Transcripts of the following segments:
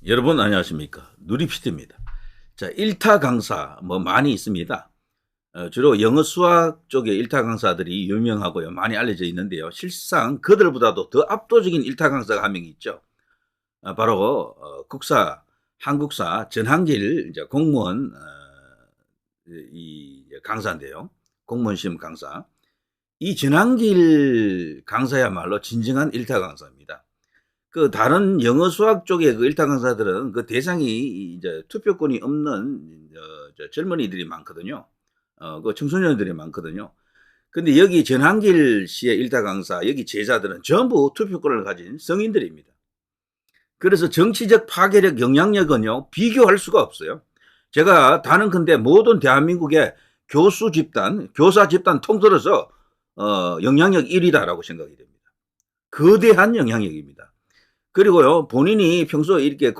여러분 안녕하십니까. 누리피디입니다. 자, 일타 강사 많이 있습니다. 주로 영어 수학 쪽의 일타 강사들이 유명하고요. 많이 알려져 있는데요. 실상 그들보다도 더 압도적인 일타 강사가 한 명 있죠. 바로 한국사 전한길 이제 공무원 이 강사인데요. 공무원 시험 강사. 이 전한길 강사야말로 진정한 일타 강사입니다. 그 다른 영어 수학 쪽의 그 일타 강사들은 그 대상이 이제 투표권이 없는 젊은이들이 많거든요. 그 청소년들이 많거든요. 근데 여기 전한길 씨의 일타 강사, 여기 제자들은 전부 투표권을 가진 성인들입니다. 그래서 정치적 파괴력, 영향력은요, 비교할 수가 없어요. 제가 단언컨대 모든 대한민국의 교수 집단, 교사 집단 통틀어서 영향력 1위다라고 생각이 됩니다. 거대한 영향력입니다. 그리고요, 본인이 평소에 이렇게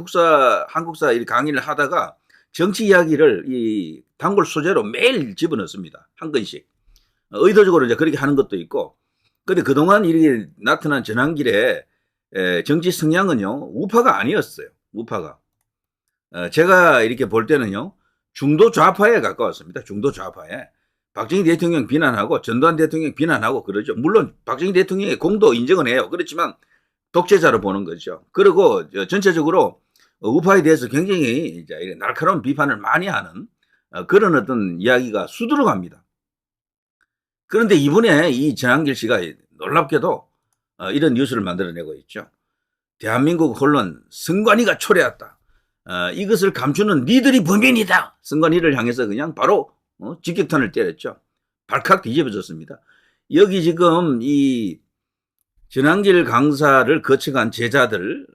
한국사 강의를 하다가 정치 이야기를 이 단골 소재로 매일 집어넣습니다. 한 건씩. 의도적으로 이제 그렇게 하는 것도 있고. 근데 그동안 이렇게 나타난 전환길의 정치 성향은요, 우파가 아니었어요. 우파가. 제가 이렇게 볼 때는요, 중도 좌파에 가까웠습니다. 중도 좌파에. 박정희 대통령 비난하고 전두환 대통령 비난하고 그러죠. 물론 박정희 대통령의 공도 인정은 해요. 그렇지만 독재자로 보는 거죠. 그리고 전체적으로 우파에 대해서 굉장히 이제 날카로운 비판을 많이 하는 그런 어떤 이야기가 수두룩합니다. 그런데 이번에 이 전한길 씨가 놀랍게도 이런 뉴스를 만들어내고 있죠. 대한민국 언론 선관위가 초래했다. 이것을 감추는 니들이 범인이다. 선관위를 향해서 그냥 바로 직격탄을 때렸죠. 발칵 뒤집어졌습니다. 여기 지금 이 전한길 강사를 거쳐간 제자들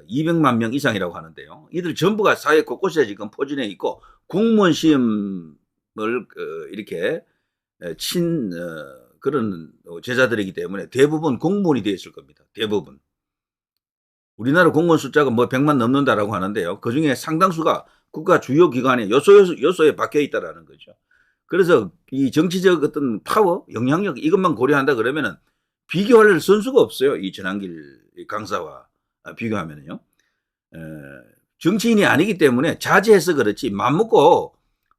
200만 명 이상이라고 하는데요. 이들 전부가 사회 곳곳에 지금 포진해 있고 공무원 시험을 이렇게 친 그런 제자들이기 때문에 대부분 공무원이 되어 있을 겁니다. 대부분. 우리나라 공무원 숫자가 100만 넘는다라고 하는데요. 그중에 상당수가 국가 주요 기관에 요소에 박혀 있다라는 거죠. 그래서 이 정치적 어떤 파워, 영향력 이것만 고려한다 그러면은 비교할 선수가 없어요. 이 전한길 강사와 비교하면요. 정치인이 아니기 때문에 자제해서 그렇지 맘먹고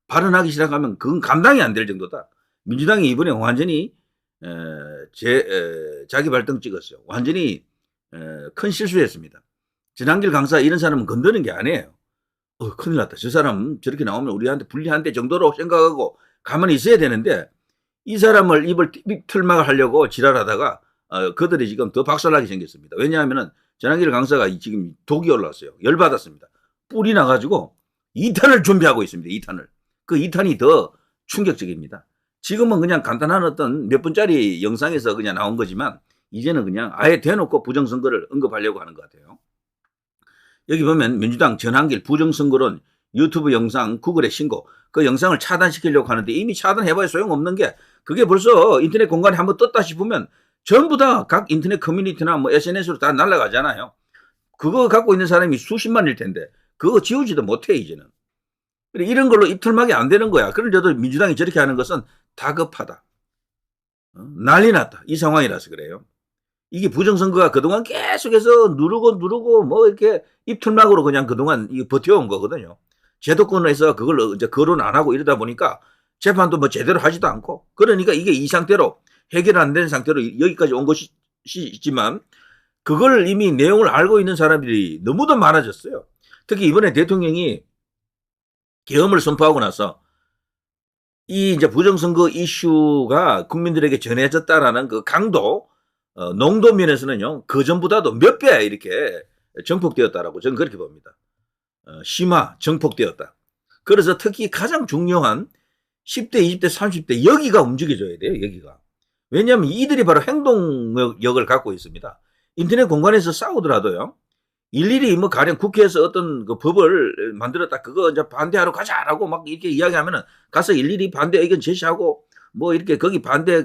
발언하기 시작하면 그건 감당이 안 될 정도다. 민주당이 이번에 완전히 자기 발등 찍었어요. 완전히 큰 실수했습니다. 전한길 강사 이런 사람은 건드는 게 아니에요. 큰일 났다. 저 사람 저렇게 나오면 우리한테 불리한데 정도로 생각하고 가만히 있어야 되는데 이 사람을 입을 틀막을 하려고 지랄하다가 그들이 지금 더 박살나게 생겼습니다. 왜냐하면 전한길 강사가 지금 독이 올라왔어요. 열받았습니다. 뿔이 나가지고 2탄을 준비하고 있습니다. 2탄을. 그 2탄이 더 충격적입니다. 지금은 그냥 간단한 어떤 몇 분짜리 영상에서 그냥 나온 거지만 이제는 그냥 아예 대놓고 부정선거를 언급하려고 하는 것 같아요. 여기 보면 민주당 전한길 부정선거론 유튜브 영상 구글에 신고 그 영상을 차단시키려고 하는데 이미 차단해봐야 소용없는 게 그게 벌써 인터넷 공간에 한번 떴다 싶으면 전부 다 각 인터넷 커뮤니티나 SNS로 다 날아가잖아요. 그거 갖고 있는 사람이 수십만일 텐데 그거 지우지도 못해 이제는. 이런 걸로 입틀막이 안 되는 거야. 그런데도 민주당이 저렇게 하는 것은 다급하다. 난리 났다. 이 상황이라서 그래요. 이게 부정선거가 그동안 계속해서 누르고 이렇게 입틀막으로 그냥 그동안 버텨온 거거든요. 제도권에서 그걸 이제 거론 안 하고 이러다 보니까 재판도 제대로 하지도 않고 그러니까 이게 이 상태로 해결 안 된 상태로 여기까지 온 것이지만 그걸 이미 내용을 알고 있는 사람들이 너무도 많아졌어요. 특히 이번에 대통령이 계엄을 선포하고 나서 이 이제 부정선거 이슈가 국민들에게 전해졌다라는 그 강도, 농도 면에서는요, 그 전보다도 몇 배 이렇게 정폭되었다라고 저는 그렇게 봅니다. 심화, 정폭되었다. 그래서 특히 가장 중요한 10대, 20대, 30대 여기가 움직여줘야 돼요. 여기가. 왜냐하면 이들이 바로 행동력을 갖고 있습니다. 인터넷 공간에서 싸우더라도요. 일일이 가령 국회에서 어떤 그 법을 만들었다. 그거 이제 반대하러 가자라고 막 이렇게 이야기하면은 가서 일일이 반대 의견 제시하고 이렇게 거기 반대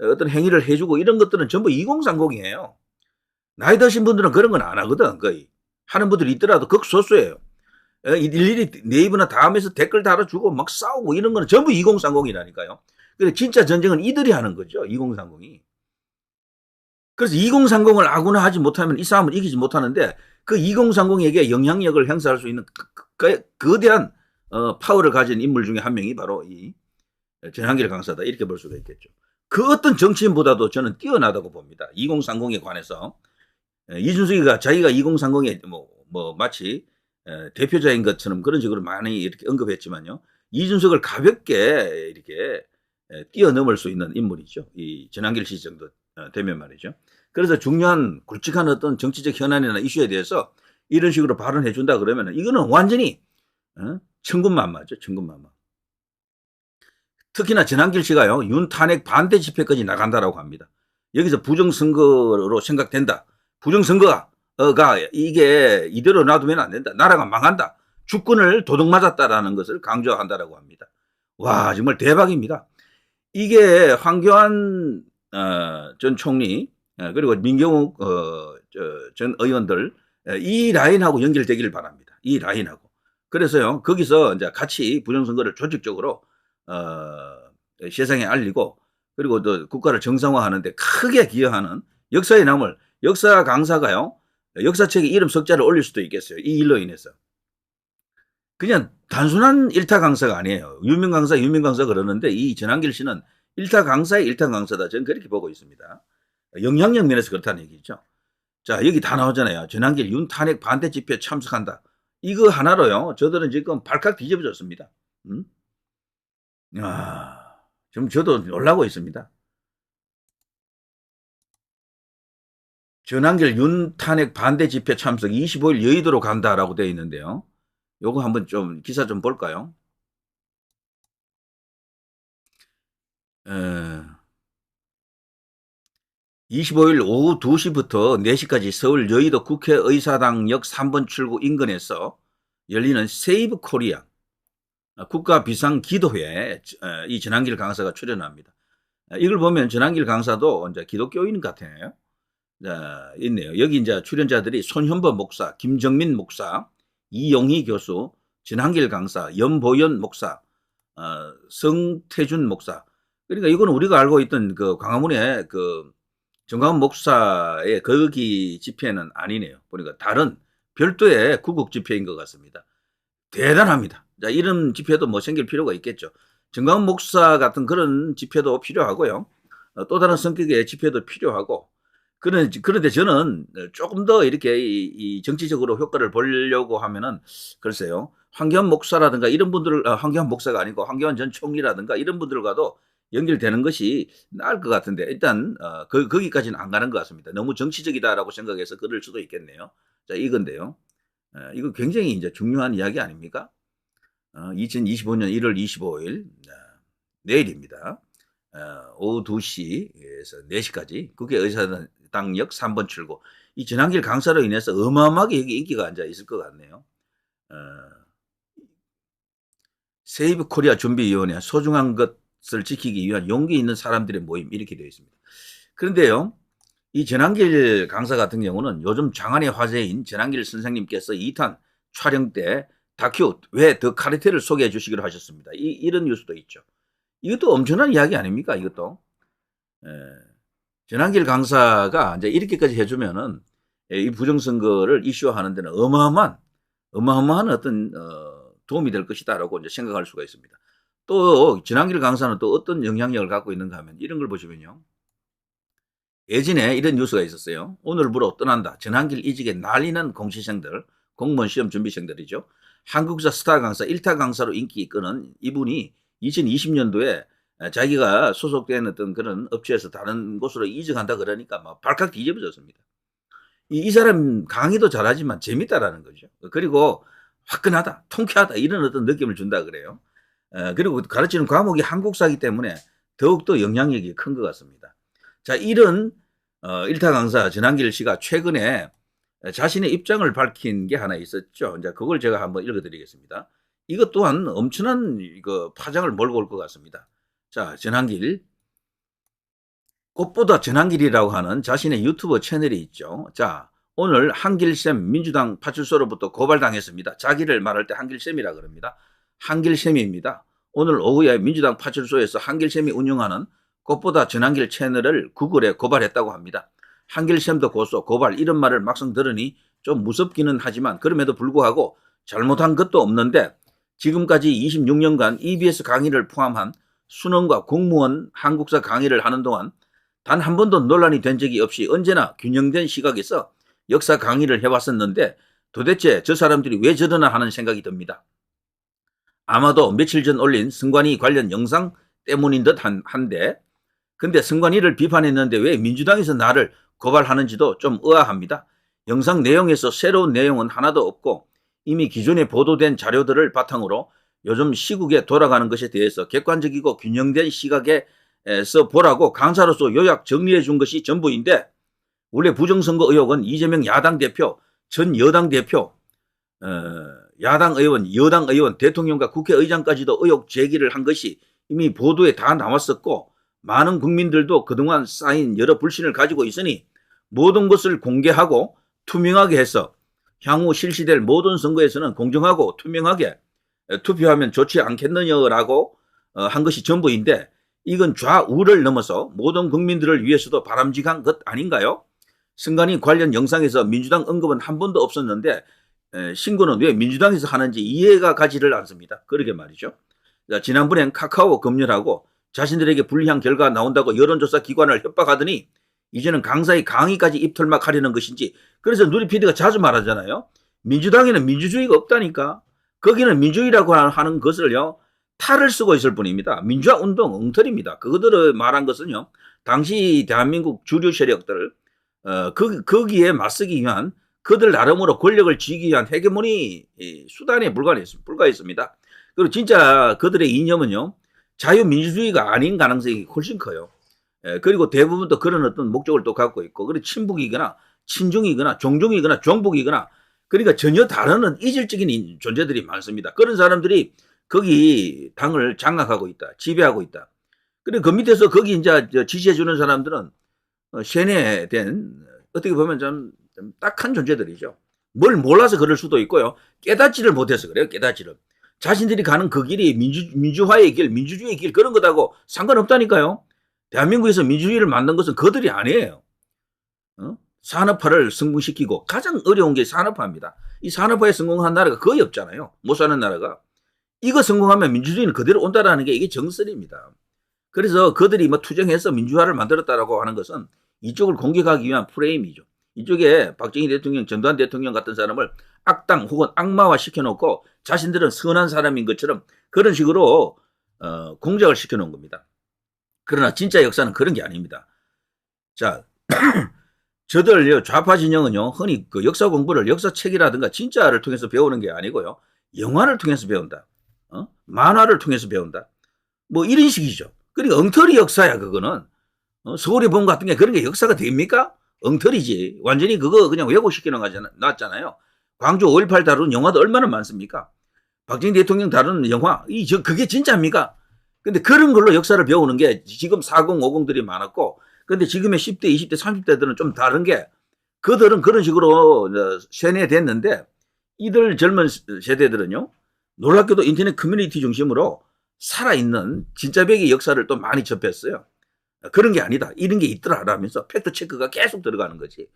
어떤 행위를 해주고 이런 것들은 전부 2030이에요. 나이 드신 분들은 그런 건 안 하거든. 거의. 하는 분들이 있더라도 극소수예요. 일일이 네이버나 다음에서 댓글 달아주고 막 싸우고 이런 거는 전부 2030이라니까요. 근데 진짜 전쟁은 이들이 하는 거죠. 2030이. 그래서 2030을 아군화하지 못하면 이 싸움을 이기지 못하는데 그 2030에게 영향력을 행사할 수 있는 거대한 파워를 가진 인물 중에 한 명이 바로 이 전한길 강사다, 이렇게 볼 수가 있겠죠. 그 어떤 정치인보다도 저는 뛰어나다고 봅니다. 2030에 관해서. 이준석이가 자기가 2030에 마치 대표자인 것처럼 그런 식으로 많이 이렇게 언급했지만요. 이준석을 가볍게 이렇게 뛰어넘을 수 있는 인물이죠. 이 전한길 씨 정도 되면 말이죠. 그래서 중요한 굵직한 어떤 정치적 현안이나 이슈에 대해서 이런 식으로 발언해 준다 그러면 이거는 완전히 천군만마죠. 천군만마. 특히나 전한길 씨가요, 윤 탄핵 반대 집회까지 나간다라고 합니다. 여기서 부정선거로 생각된다. 부정선거가 이게 이대로 놔두면 안 된다. 나라가 망한다. 주권을 도둑맞았다라는 것을 강조한다라고 합니다. 와, 정말 대박입니다. 이게 황교안 전 총리 그리고 민경욱 전 의원들 이 라인하고 연결되기를 바랍니다. 이 라인하고. 그래서요, 거기서 이제 같이 부정선거를 조직적으로 세상에 알리고, 그리고 또 국가를 정상화하는데 크게 기여하는 역사에 남을 역사 강사가요, 역사책에 이름 석자를 올릴 수도 있겠어요. 이 일로 인해서. 그냥 단순한 일타 강사가 아니에요. 유명 강사 그러는데 이 전한길 씨는 일타 강사의 일타 강사다. 저는 그렇게 보고 있습니다. 영향력 면에서 그렇다는 얘기죠. 자, 여기 다 나오잖아요. 전한길 윤 탄핵 반대 집회 참석한다. 이거 하나로요, 저들은 지금 발칵 뒤집어졌습니다. 좀 저도 놀라고 있습니다. 전한길 윤 탄핵 반대 집회 참석 25일 여의도로 간다라고 되어 있는데요. 요거 한번 좀 기사 좀 볼까요? 25일 오후 2시부터 4시까지 서울 여의도 국회의사당역 3번 출구 인근에서 열리는 세이브 코리아 국가 비상기도회에 이 전한길 강사가 출연합니다. 이걸 보면 전한길 강사도 이제 기독교인 같아요. 자, 있네요. 여기 이제 출연자들이 손현보 목사, 김정민 목사, 이용희 교수, 전한길 강사, 연보연 목사, 성태준 목사. 그러니까 이거는 우리가 알고 있던 그 광화문의 그 정광훈 목사의 거기 집회는 아니네요. 보니까 다른 별도의 구국 집회인 것 같습니다. 대단합니다. 자, 이런 집회도 뭐 생길 필요가 있겠죠. 정광훈 목사 같은 그런 집회도 필요하고요. 또 다른 성격의 집회도 필요하고. 그런데 저는 조금 더 이렇게 이 정치적으로 효과를 보려고 하면은 글쎄요, 황교안 목사라든가 이런 분들, 황교안 목사가 아니고 황교안 전 총리라든가 이런 분들과도 연결되는 것이 나을 것 같은데, 일단 거기까지는 안 가는 것 같습니다. 너무 정치적이다라고 생각해서 그럴 수도 있겠네요. 자, 이건데요. 이거 굉장히 이제 중요한 이야기 아닙니까? 2025년 1월 25일 내일입니다. 오후 2시에서 4시까지 국회의사당역 3번 출구. 이 전한길 강사로 인해서 어마어마하게 여기 인기가 앉아 있을 것 같네요. 세이브 코리아 준비위원회, 소중한 것을 지키기 위한 용기 있는 사람들의 모임, 이렇게 되어 있습니다. 그런데요, 이 전한길 강사 같은 경우는 요즘 장안의 화제인 전한길 선생님께서 2탄 촬영 때 다큐 왜 더 카르텔을 소개해 주시기로 하셨습니다. 이런 뉴스도 있죠. 이것도 엄청난 이야기 아닙니까? 이것도. 전한길 강사가 이제 이렇게까지 해주면은 이 부정선거를 이슈화하는 데는 어마어마한 어떤 도움이 될 것이다라고 이제 생각할 수가 있습니다. 또 전한길 강사는 또 어떤 영향력을 갖고 있는가 하면 이런 걸 보시면요. 예전에 이런 뉴스가 있었어요. 오늘부로 떠난다. 전한길 이직에 난리난 공시생들, 공무원 시험 준비생들이죠. 한국사 스타 강사, 1타 강사로 인기 끄는 이분이 2020년도에 자기가 소속된 어떤 그런 업체에서 다른 곳으로 이직한다 그러니까 막 발칵 뒤집어졌습니다. 이 사람 강의도 잘하지만 재밌다라는 거죠. 그리고 화끈하다, 통쾌하다, 이런 어떤 느낌을 준다 그래요. 그리고 가르치는 과목이 한국사이기 때문에 더욱더 영향력이 큰 것 같습니다. 자, 이런 1타 강사 전한길 씨가 최근에 자신의 입장을 밝힌 게 하나 있었죠. 이제 그걸 제가 한번 읽어드리겠습니다. 이것 또한 엄청난 파장을 몰고 올 것 같습니다. 자, 전한길. 꽃보다 전한길이라고 하는 자신의 유튜브 채널이 있죠. 자, 오늘 한길쌤 민주당 파출소로부터 고발당했습니다. 자기를 말할 때 한길쌤이라 그럽니다. 한길쌤입니다. 오늘 오후에 민주당 파출소에서 한길쌤이 운영하는 꽃보다 전한길 채널을 구글에 고발했다고 합니다. 한길쌤도 고소, 고발, 이런 말을 막상 들으니 좀 무섭기는 하지만 그럼에도 불구하고 잘못한 것도 없는데 지금까지 26년간 EBS 강의를 포함한 수능과 공무원 한국사 강의를 하는 동안 단 한 번도 논란이 된 적이 없이 언제나 균형된 시각에서 역사 강의를 해왔었는데 도대체 저 사람들이 왜 저러나 하는 생각이 듭니다. 아마도 며칠 전 올린 승관이 관련 영상 때문인 듯 한데 근데 승관이를 비판했는데 왜 민주당에서 나를 고발하는지도 좀 의아합니다. 영상 내용에서 새로운 내용은 하나도 없고 이미 기존에 보도된 자료들을 바탕으로 요즘 시국에 돌아가는 것에 대해서 객관적이고 균형된 시각에서 보라고 강사로서 요약 정리해 준 것이 전부인데 원래 부정선거 의혹은 이재명 야당 대표, 전 여당 대표, 야당 의원, 여당 의원, 대통령과 국회의장까지도 의혹 제기를 한 것이 이미 보도에 다 나왔었고 많은 국민들도 그동안 쌓인 여러 불신을 가지고 있으니 모든 것을 공개하고 투명하게 해서 향후 실시될 모든 선거에서는 공정하고 투명하게 투표하면 좋지 않겠느냐라고 한 것이 전부인데 이건 좌우를 넘어서 모든 국민들을 위해서도 바람직한 것 아닌가요? 승관이 관련 영상에서 민주당 언급은 한 번도 없었는데 신고는 왜 민주당에서 하는지 이해가 가지를 않습니다. 그러게 말이죠. 지난번엔 카카오 검열하고 자신들에게 불리한 결과 나온다고 여론조사 기관을 협박하더니 이제는 강사의 강의까지 입털막 하려는 것인지 그래서 누리 PD가 자주 말하잖아요. 민주당에는 민주주의가 없다니까. 거기는 민주주의라고 하는 것을요. 탈을 쓰고 있을 뿐입니다. 민주화 운동 엉터리입니다. 그들을 말한 것은요. 당시 대한민국 주류 세력들 거기에 맞서기 위한 그들 나름으로 권력을 쥐기 위한 헤게모니 수단에 불과했습니다. 그리고 진짜 그들의 이념은요. 자유민주주의가 아닌 가능성이 훨씬 커요. 그리고 대부분 또 그런 어떤 목적을 또 갖고 있고 그리고 친북이거나 친중이거나 종중이거나 종북이거나 그러니까 전혀 다른 이질적인 존재들이 많습니다. 그런 사람들이 거기 당을 장악하고 있다. 지배하고 있다. 그리고 그 밑에서 거기 이제 지지해주는 사람들은 세뇌된 어떻게 보면 좀 딱한 존재들이죠. 뭘 몰라서 그럴 수도 있고요. 깨닫지를 못해서 그래요. 깨닫지를. 자신들이 가는 그 길이 민주화의 길, 민주주의의 길 그런 것하고 상관없다니까요. 대한민국에서 민주주의를 만든 것은 그들이 아니에요. 산업화를 성공시키고 가장 어려운 게 산업화입니다. 이 산업화에 성공한 나라가 거의 없잖아요. 못 사는 나라가. 이거 성공하면 민주주의는 그대로 온다라는 게 이게 정설입니다. 그래서 그들이 뭐 투쟁해서 민주화를 만들었다라고 하는 것은 이쪽을 공격하기 위한 프레임이죠. 이쪽에 박정희 대통령, 전두환 대통령 같은 사람을 악당 혹은 악마화 시켜놓고 자신들은 선한 사람인 것처럼 그런 식으로 공작을 시켜놓은 겁니다. 그러나 진짜 역사는 그런 게 아닙니다. 자, 저들 좌파 진영은요, 흔히 그 역사 공부를 역사책이라든가 진짜를 통해서 배우는 게 아니고요, 영화를 통해서 배운다. 만화를 통해서 배운다. 뭐 이런 식이죠. 그러니까 엉터리 역사야, 그거는. 서울의 봄 같은 게 그런 게 역사가 됩니까? 엉터리지. 완전히 그거 그냥 왜곡시키는 거 놨잖아요. 광주 5.18 다룬 영화도 얼마나 많습니까? 박정희 대통령 다루는 영화, 그게 진짜입니까? 근데 그런 걸로 역사를 배우는 게 지금 40, 50들이 많았고, 근데 지금의 10대, 20대, 30대들은 좀 다른 게, 그들은 그런 식으로 세뇌됐는데, 이들 젊은 세대들은요, 놀랍게도 인터넷 커뮤니티 중심으로 살아있는 진짜배기 역사를 또 많이 접했어요. 그런 게 아니다. 이런 게 있더라라면서 팩트체크가 계속 들어가는 거지.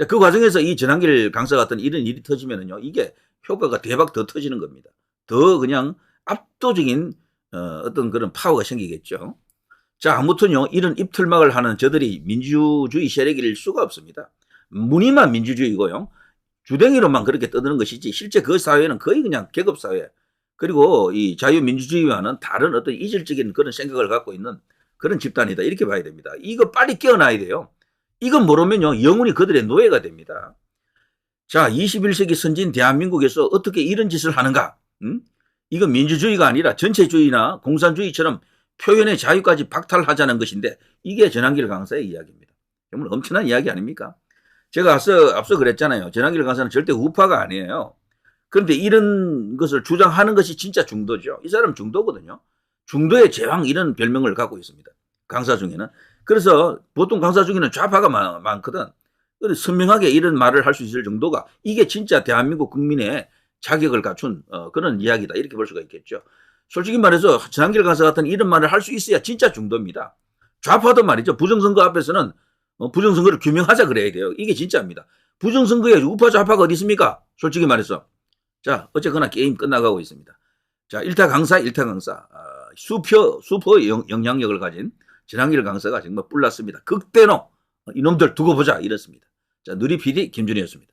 그 과정에서 이 전한길 강사 같은 이런 일이 터지면은요, 이게 효과가 대박 더 터지는 겁니다. 더 그냥 압도적인 어떤 그런 파워가 생기겠죠. 자, 아무튼요, 이런 입틀막을 하는 저들이 민주주의 세력일 수가 없습니다. 무늬만 민주주의고요. 주댕이로만 그렇게 떠드는 것이지, 실제 그 사회는 거의 그냥 계급사회, 그리고 이 자유민주주의와는 다른 어떤 이질적인 그런 생각을 갖고 있는 그런 집단이다. 이렇게 봐야 됩니다. 이거 빨리 깨어나야 돼요. 이건 모르면요, 영원히 그들의 노예가 됩니다. 자, 21세기 선진 대한민국에서 어떻게 이런 짓을 하는가? 이건 민주주의가 아니라 전체주의나 공산주의처럼 표현의 자유까지 박탈하자는 것인데 이게 전한길 강사의 이야기입니다. 정말 엄청난 이야기 아닙니까? 제가 앞서 그랬잖아요. 전한길 강사는 절대 우파가 아니에요. 그런데 이런 것을 주장하는 것이 진짜 중도죠. 이 사람 중도거든요. 중도의 제왕 이런 별명을 갖고 있습니다. 강사 중에는. 그래서 보통 강사 중에는 좌파가 많거든. 선명하게 이런 말을 할 수 있을 정도가 이게 진짜 대한민국 국민의 자격을 갖춘 그런 이야기다. 이렇게 볼 수가 있겠죠. 솔직히 말해서 전한길 강사 같은 이런 말을 할 수 있어야 진짜 중도입니다. 좌파도 말이죠. 부정선거 앞에서는 부정선거를 규명하자 그래야 돼요. 이게 진짜입니다. 부정선거에 우파 좌파가 어디 있습니까? 솔직히 말해서. 자, 어쨌거나 게임 끝나가고 있습니다. 자, 1타 강사. 슈퍼 영향력을 가진 전한길 강사가 정말 뿔났습니다. 극대노. 이놈들 두고 보자. 이렇습니다. 자, 누리 PD 김준희였습니다.